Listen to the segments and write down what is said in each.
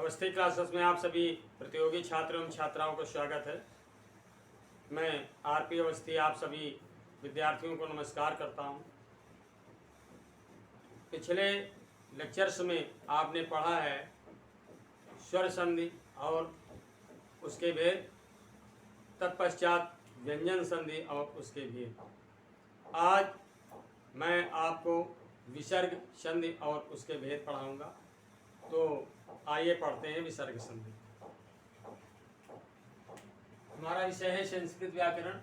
Awasthi classes में आप सभी प्रतियोगी छात्रों एवं छात्राओं को स्वागत है। मैं आरपी अवस्थी आप सभी विद्यार्थियों को नमस्कार करता हूं। पिछले लेक्चर्स में आपने पढ़ा है स्वर संधि और उसके भेद, तत्पश्चात व्यंजन संधि और उसके भेद। आज मैं आपको विसर्ग संधि और उसके भेद पढ़ाऊंगा। तो आइए पढ़ते हैं विसर्ग संधि। हमारा विषय है संस्कृत व्याकरण।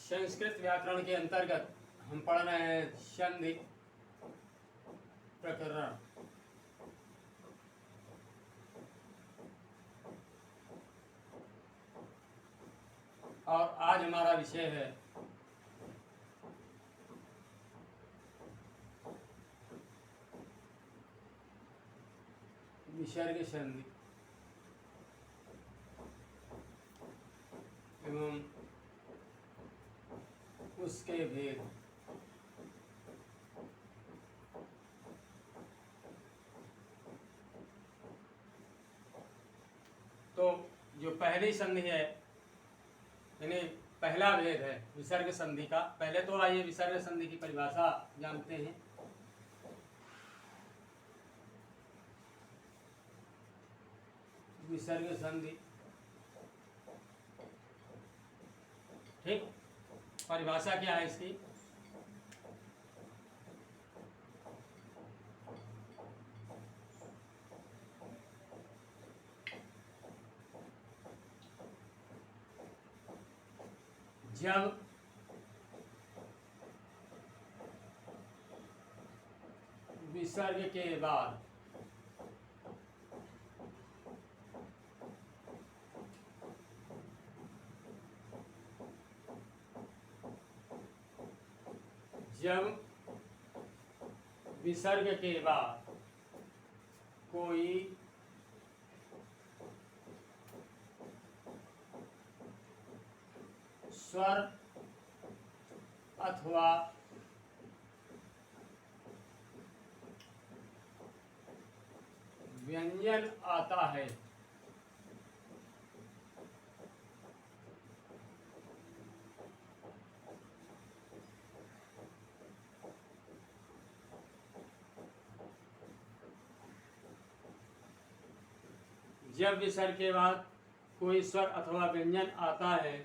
संस्कृत व्याकरण के अंतर्गत हम पढ़ रहे हैं संधि प्रकरण। और आज हमारा विषय है विसर्ग संधि एवं उसके भेद। तो जो पहली संधि है यानी पहला भेद है विसर्ग संधि का। पहले तो आइए विसर्ग संधि की परिभाषा जानते हैं। विसर्ग संधि, ठीक, परिभाषा क्या है इसकी? जब विसर्ग के बाद कोई स्वर अथवा व्यंजन आता है जब विसर्ग के बाद कोई स्वर अथवा व्यंजन आता है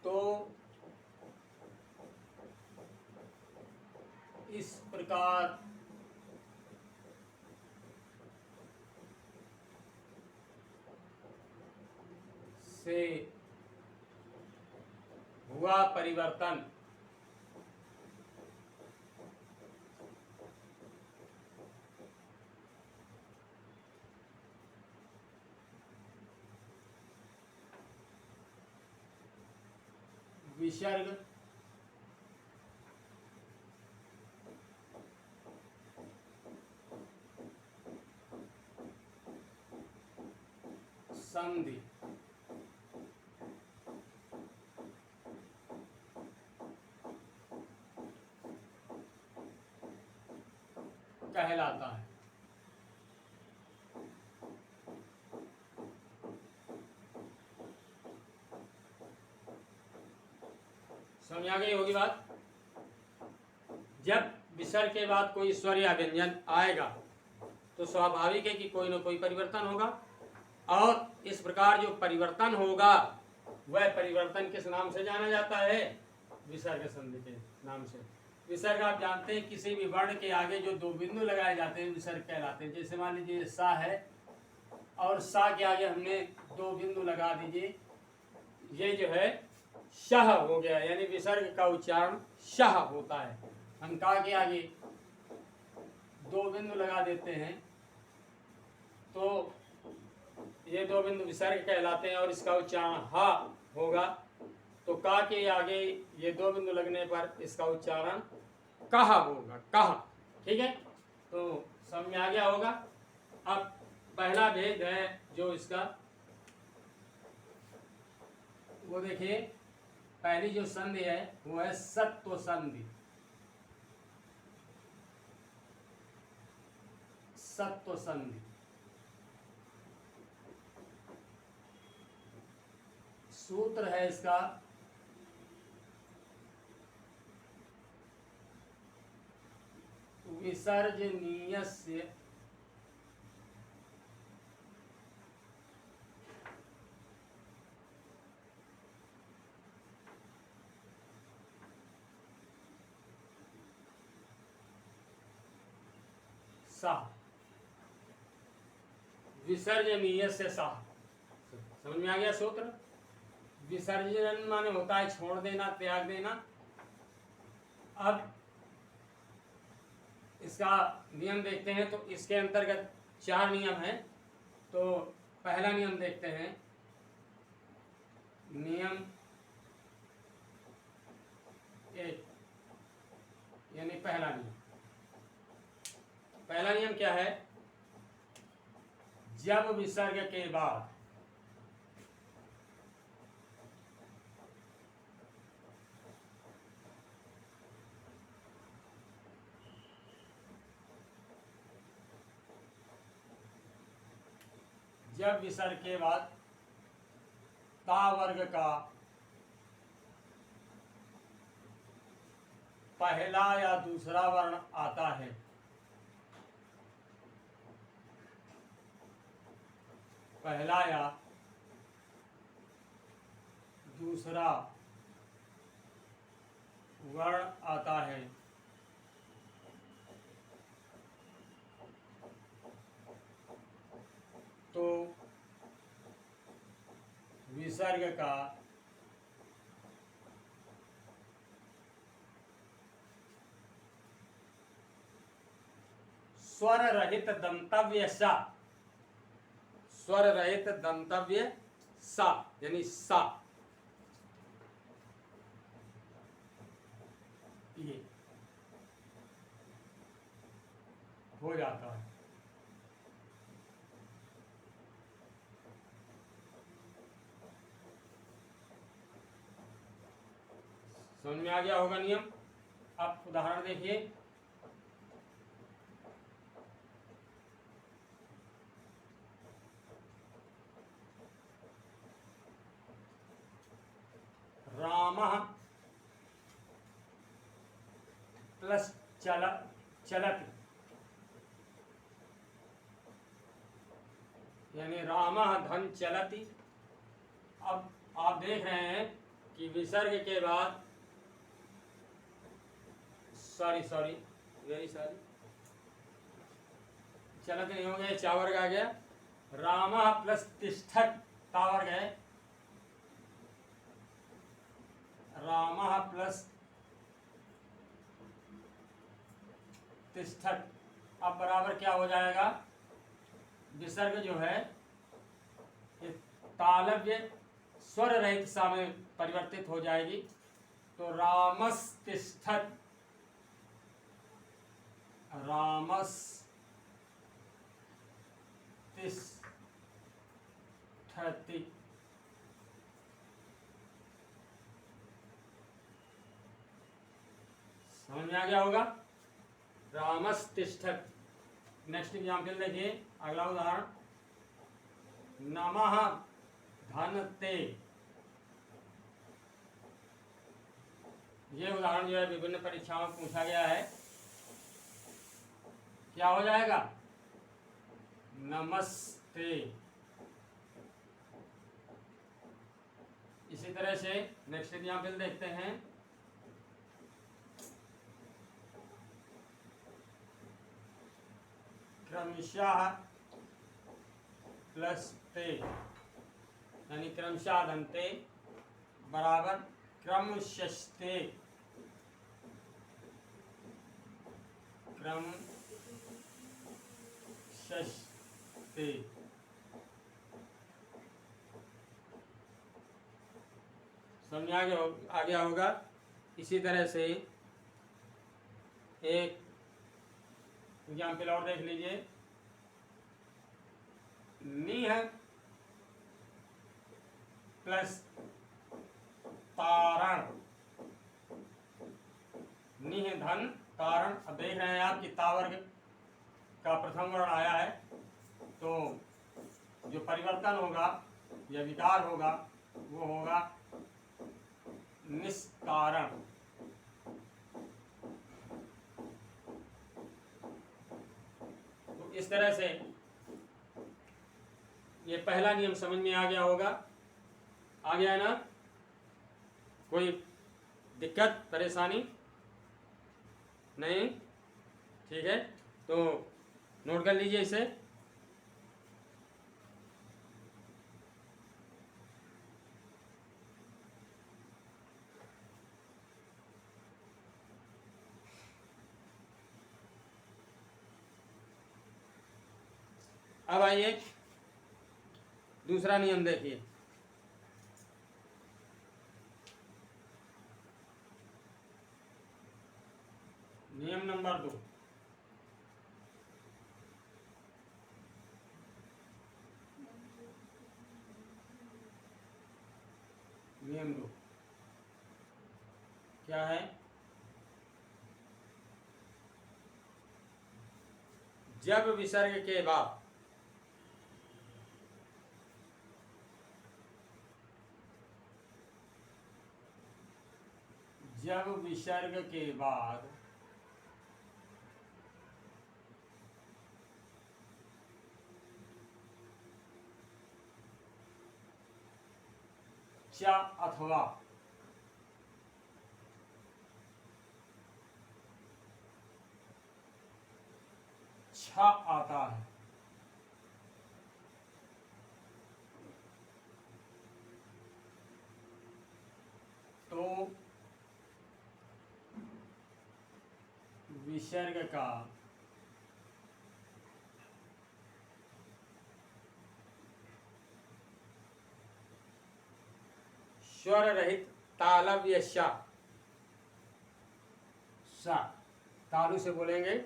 तो इस प्रकार से हुआ परिवर्तन विसर्ग संधि कहलाता है। समझ आ गई होगी बात। जब विसर्ग के बाद कोई स्वर या व्यंजन आएगा तो स्वाभाविक है कि कोई न कोई परिवर्तन होगा, और इस प्रकार जो परिवर्तन होगा वह परिवर्तन किस नाम से जाना जाता है? विसर्ग संधि के नाम से। विसर्ग आप जानते हैं किसी भी वर्ण के आगे जो दो बिंदु लगाए जाते हैं विसर्ग कहलाते हैं। जैसे मान लीजिए सा है और सा के आगे हमने दो बिंदु लगा दीजिए, ये जो है शह हो गया, यानी विसर्ग का उच्चारण शह होता है। हम का के आगे दो बिंदु लगा देते हैं तो ये दो बिंदु विसर्ग कहलाते हैं और इसका उच्चारण हा होगा। तो का के आगे ये दो बिंदु लगने पर इसका उच्चारण कहा होगा, कहा। ठीक है, तो समझ में आ गया होगा। अब पहला भेद है जो इसका, वो देखिए, पहली जो संधि है वो है सत्व संधि। सत्व संधि, सूत्र है इसका विसर्जनीयस्य साह, विसर्जनीयस्य साह। समझ में आ गया सूत्र? विसर्जन माने होता है छोड़ देना, त्याग देना। अब इसका नियम देखते हैं, तो इसके अंतर्गत 4 नियम हैं। तो पहला नियम देखते हैं, नियम 1, यानी पहला नियम। पहला नियम क्या है? जब विसर्ग के बाद जब विसर्ग के बाद ता वर्ग का पहला या दूसरा वर्ण आता है, पहला या दूसरा वर्ण आता है, तो विसर्ग का स्वर रहित दंतव्य सा, स्वर रहित दंतव्य सा यानी सा, ये हो जाता है। समझ में आ गया होगा नियम। अब उदाहरण देखिए, रामः प्लस चलति, यानी रामः धन चलति। अब आप देख रहे हैं कि विसर्ग के बाद, सॉरी वेरी सॉरी, चलत नहीं हो गया, चावर्ग आ गया। रामः प्लस तिष्ठत, तावर्ग है, रामः प्लस तिष्ठत। अब बराबर क्या हो जाएगा? विसर्ग जो है ये तालव्य स्वर रहित सा में परिवर्तित हो जाएगी। तो रामस तिष्ठत, रामस तिष्ठति। समझ में आ गया होगा? रामस तिष्ठत। नेक्स्ट एग्जाम्पल देखिए, अगला उदाहरण, नमः धनते। ये उदाहरण जो है विभिन्न परीक्षाओं में पूछा गया है। क्या हो जाएगा? नमस्ते। इसी तरह से नेक्स्ट एग्जाम्पल देखते हैं, क्रमशः प्लस ते, यानी क्रमशः दंते बराबर क्रमशस्ते, क्रमशस्ते। समझ आ गया होगा। इसी तरह से एक एग्जाम्पल और देख लीजिए, निह प्लस तारण, निह धन तारण। अब देख रहे हैं आप कि तावर्ग का प्रथम वर्ण आया है, तो जो परिवर्तन होगा या विकार होगा वो होगा निस्तारण। तो इस तरह से ये पहला नियम समझ में आ गया होगा। आ गया है ना? कोई दिक्कत परेशानी नहीं? ठीक है, तो नोट कर लीजिए इसे। अब आइए दूसरा नियम देखिए। नियम नंबर 2, नियम 2 क्या है? जब विसर्ग के बाद च अथवा छ आता है तो विसर्ग का स्वर रहित तालव्य सा, तालु से बोलेंगे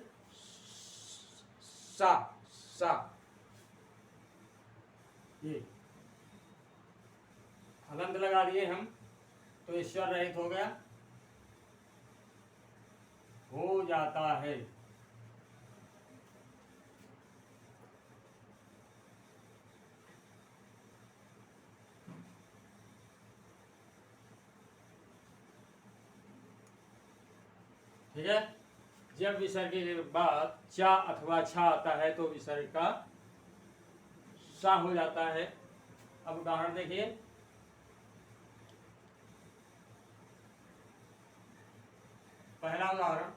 सा, सा, ये हलंत लगा दिए हम तो ईश्वर रहित हो गया, हो जाता है। ठीक है, जब विसर्ग के बाद चा अथवा छा आता है तो विसर्ग का सा हो जाता है। अब उदाहरण देखिए, पहला उदाहरण,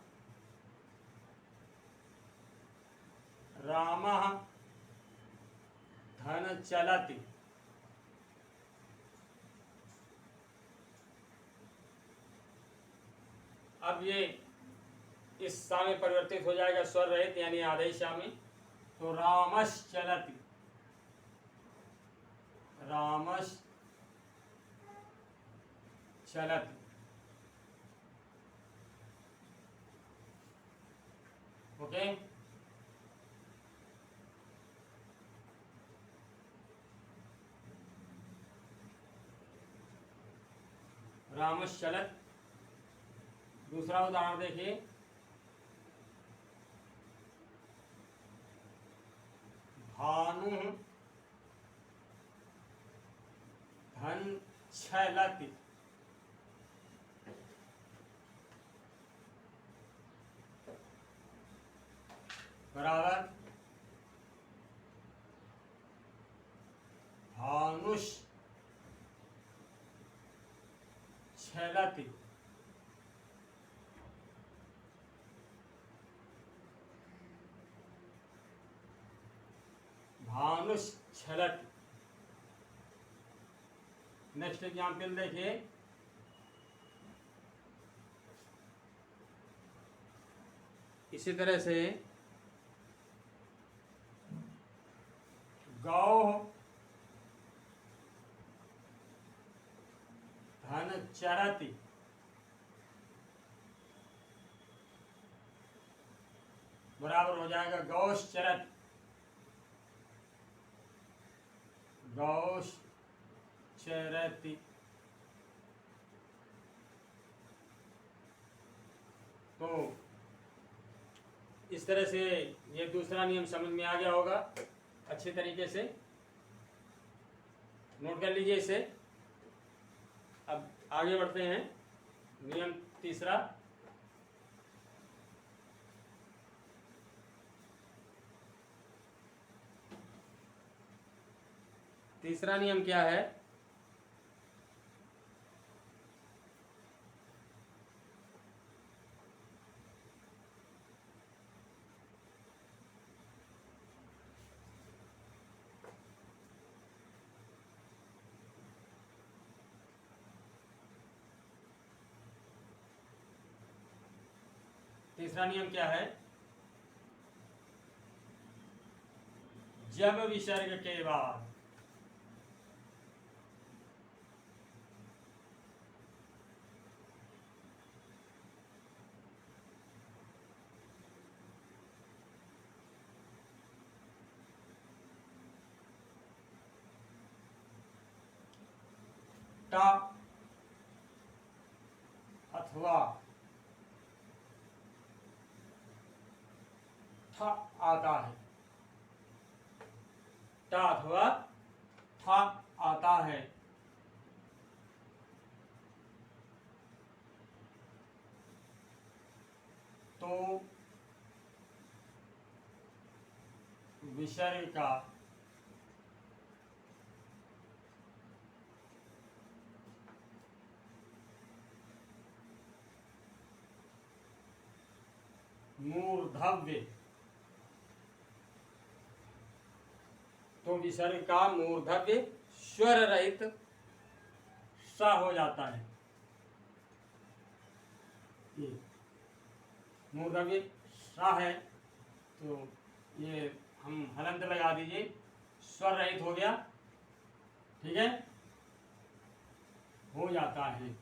रामः धन चलति। अब ये इस सा में परिवर्तित हो जाएगा स्वर रहित यानी आदेश सा में, तो रामश चलति, रामश चलति। ओके, रामश चलत। दूसरा उदाहरण देखिए, भानु धन छलति। बराबर भानुष छलति। भानुष छलति। नेक्स्ट एग्जाम्पल देखिए, इसी तरह से गौ धन चरति। बराबर हो जाएगा गौश्चरत, गौश्चरति। तो इस तरह से ये दूसरा नियम समझ में आ गया होगा अच्छे तरीके से, नोट कर लीजिए इसे। अब आगे बढ़ते हैं, नियम तीसरा। तीसरा नियम क्या है? तीसरा नियम क्या है? जब विसर्ग के बाद टा अथवा थ आता है, टा अथवा थ आता है, तो विसर्ग का मूर्धव्य, तो विसर्ग का मूर्धव्य स्वर रहित सा हो जाता है। ये मूर्धव्य सा है तो ये हम हलंत लगा दीजिए, स्वर रहित हो गया, ठीक है, हो जाता है।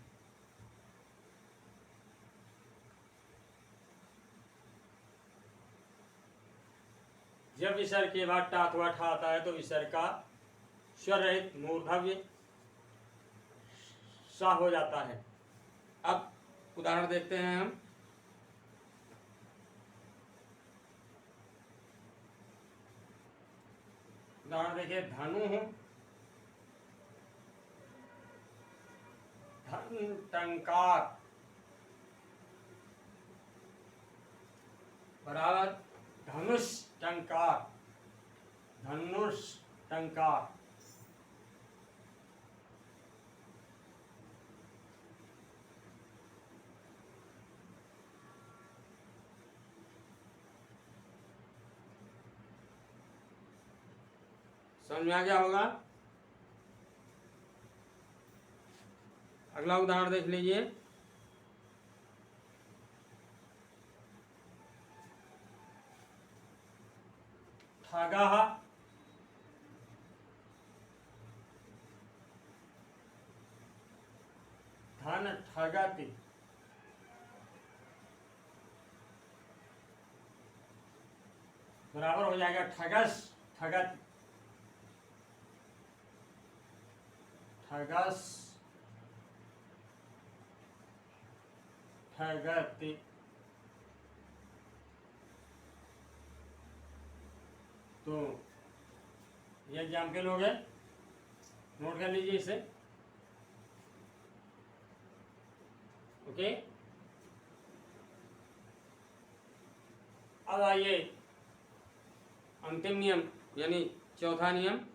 जब विसर्ग के बाद टा अथवा ठा आता है तो विसर्ग का स्वर रहित मूर्धव्य सा हो जाता है। अब उदाहरण देखते हैं हम। उदाहरण देखिए, धनु हूं, धन टंकार बराबर धनुष टंकार, धनुष टंकार। समझ में आ गया होगा। अगला उदाहरण देख लीजिए। ठगः, धन ठगति, बराबर हो जाएगा ठगस ठगत, ठगस ठगति। तो ये एग्जाम्पल हो गए, नोट कर लीजिए इसे। ओके, अब आइए अंतिम नियम यानी चौथा नियम।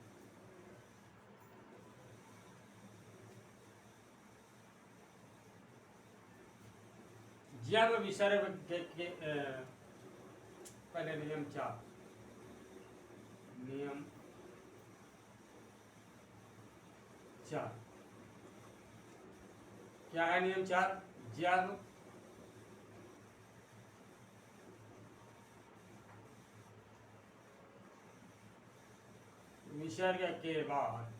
जब विसर्ग के पहले नियम 4, नियम 4 क्या है? नियम 4, जब विसर्ग के बाद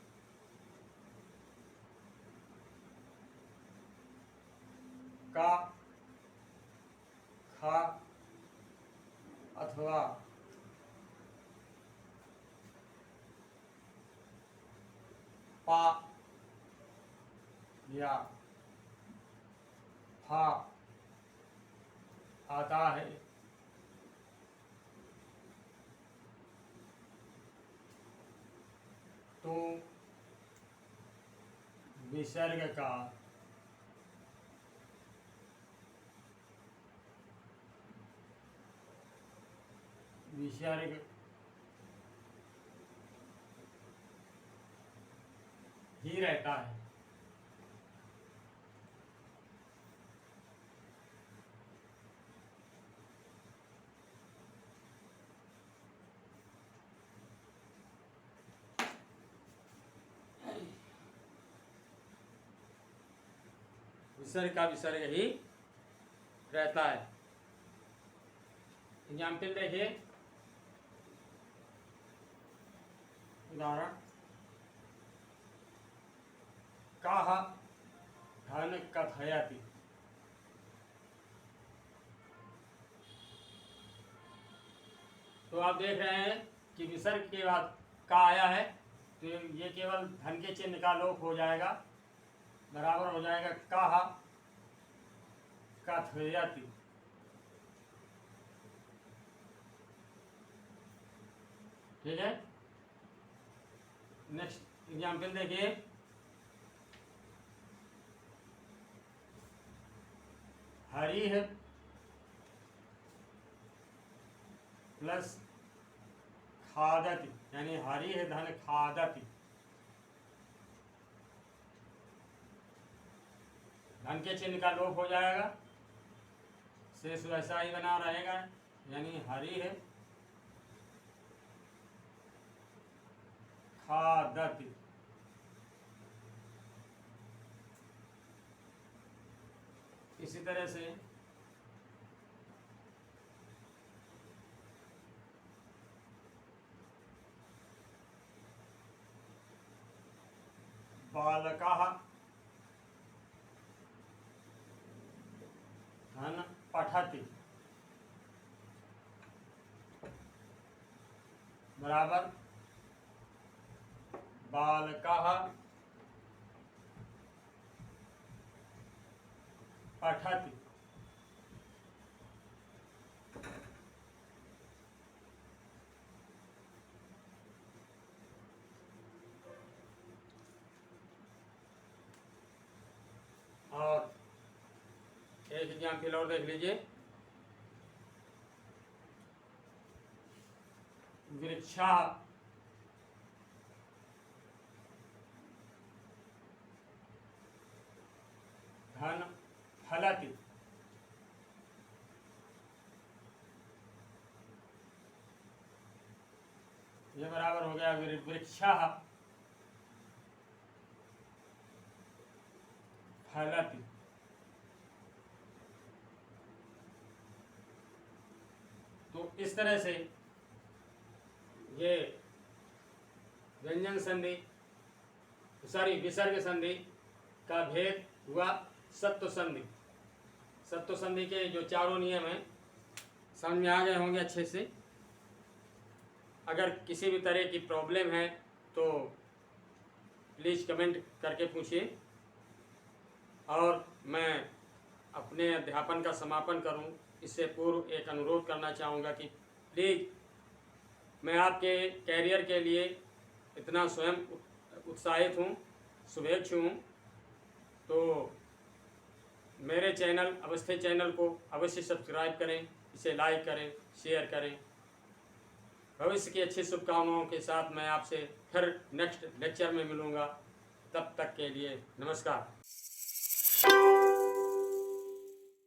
का, खा अथवा पा या फा आता है तो विसर्ग का विसर्ग ही रहता है। विसर्ग का विसर्ग ही रहता है। एग्जाम्पल देखिए, उदाहरण काह धन कथयति। तो आप देख रहे हैं कि विसर्ग के बाद का आया है, तो ये केवल धन के चिन्ह का लोप हो जाएगा, बराबर हो जाएगा काह कथयति। ठीक है, नेक्स्ट एग्जाम्पल देखिए, हरिः प्लस खादति, यानी हरिः धन खादति। धन के चिन्ह का लोप हो जाएगा, शेष वैसा ही बना रहेगा, यानी हरिः खादति। इसी तरह से बालकः धन पठति बराबर बालकः पठति। और एक एग्जाम्पल और देख लीजिए, वृक्षा धन फलति। ये बराबर हो गया वृक्षा फलति। तो इस तरह से ये व्यंजन संधि विसर्ग संधि का भेद हुआ सत्व संधि। सत्व संधि के जो चारों नियम हैं समझ में आ गए होंगे अच्छे से। अगर किसी भी तरह की प्रॉब्लम है तो प्लीज़ कमेंट करके पूछिए। और मैं अपने अध्यापन का समापन करूं इससे पूर्व एक अनुरोध करना चाहूँगा कि प्लीज़, मैं आपके कैरियर के लिए इतना स्वयं उत्साहित हूँ, शुभेच्छु हूँ, तो मेरे चैनल अवस्थी चैनल को अवश्य सब्सक्राइब करें, इसे लाइक करें, शेयर करें। भविष्य की अच्छी शुभकामनाओं के साथ मैं आपसे फिर नेक्स्ट लेक्चर में मिलूँगा। तब तक के लिए नमस्कार।